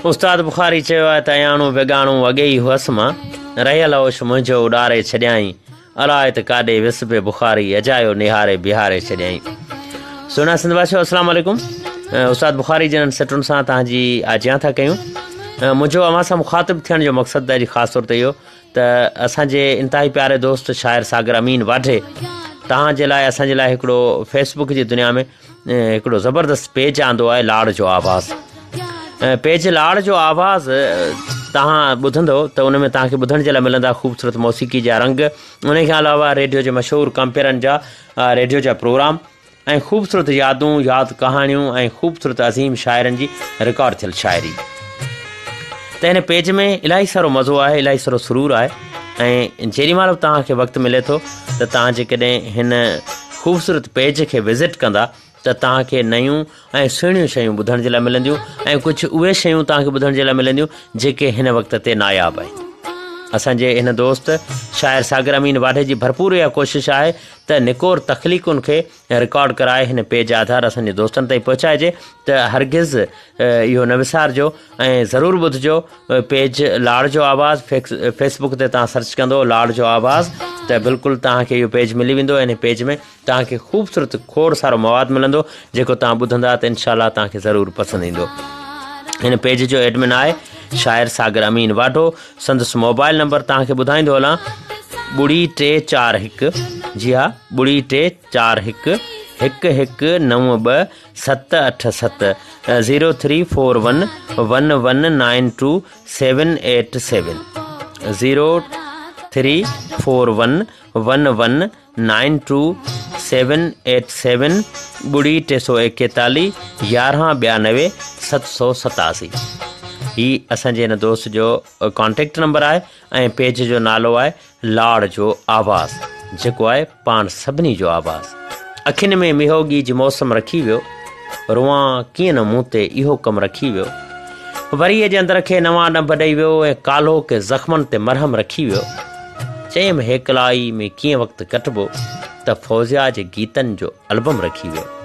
उस्ताद बुखारी चयो आहे त अयाणो बेगाणो अॻे ई हुअसि मां रहियल होश मुंहिंजो उॾारे छॾियईं अलाए त काॾे विस पे बुखारी अजायो निहारे बिहारे छॾियईं। सुहिणा सिंध वासियो अस्सलाम वालेकुम। उस्ताद बुखारी जन सेटुनि सां तव्हांजी आजियां था कयूं। मुंहिंजो अव्हां सां मुखातिब थियण जो मक़सदु अॼु ख़ासि तौर ते इहो त असांजे इंतिहाई प्यारे दोस्त शाइर सागर अमीन वाढे तव्हांजे लाइ असांजे लाइ हिकिड़ो फेसबुक जी दुनिया में हिकिड़ो ज़बरदस्त पेज आंदो आहे लाड़ जो आवाज़। पेज लाड़ जो आवाज़ तव्हां ॿुधंदो त उन में तव्हांखे ॿुधण जे लाइ मिलंदा ख़ूबसूरत मौसीक़ी जा रंग, उन खां अलावा रेडियो जे मशहूरु कंपेरनि जा रेडियो जा प्रोग्राम ऐं ख़ूबसूरत यादूं यादि कहाणियूं ऐं ख़ूबसूरत अज़ीम शाइरनि जी रिकॉर्ड थियल शाइरी। त हिन पेज में इलाही सारो मज़ो आहे, इलाही सारो सुरूर आहे ऐं जेॾी महिल बि तव्हांखे वक़्तु मिले थो त तव्हां जेकॾहिं हिन ख़ूबसूरत पेज खे विज़िट कंदा त तव्हांखे नयूं ऐं सुहिणियूं शयूं ॿुधण जे लाइ मिलंदियूं ऐं कुझु उहे शयूं तव्हांखे ॿुधण जे लाइ मिलंदियूं जेके हिन वक़्त ते नायाब आहिनि। असांजे हिन दोस्त शाइर सागर अमीन वाढे जी भरपूर इहा कोशिशि आहे त निकोर तख़लीक़ुनि खे रिकॉर्ड कराए हिन पेज आधार असांजे दोस्तनि ताईं पहुचाइजे त हरगिज़ इहो न विसारिजो ऐं ज़रूरु ॿुधिजो। पेज लाड़ जो आवाज़ फेसबुक ते तव्हां सर्च कंदो लाड़ जो आवाज़ त बिल्कुलु तव्हांखे इहो पेज मिली वेंदो। हिन पेज में तव्हांखे ख़ूबसूरत खोड़ सारो मवादु मिलंदो जेको तव्हां ॿुधंदा त इनशाला तव्हांखे ज़रूरु पसंदि ईंदो। हिन पेज जो एडमिन आहे शाइर सागर अमीन वाढो। संदसि मोबाइल नंबर तव्हांखे ॿुधाईंदो हलां 4341 जी हा 4341 1192 787 0341 1192 787 0341 1192 787 *341 1192 787। ही असांजे हिन दोस्त जो कॉन्टेक्ट नंबर आहे ऐं पेज जो नालो आहे लाड़ जो आवाज़, जेको आहे पाण सभिनी जो आवाज़। अखियुनि में मिहोगी जी मौसम रखी वियो, रुआं कीअं न मूं ते इहो कमु रखी वियो, वरीअ जे अंदर खे नवां ॾंभ ॾेई वियो ऐं कालो के ज़ख़्मनि ते मरहम रखी वियो। चयमि हेकलाई में कीअं वक़्तु कटिबो त फौज़िया जे गीतनि जो एल्बम रखी वियो।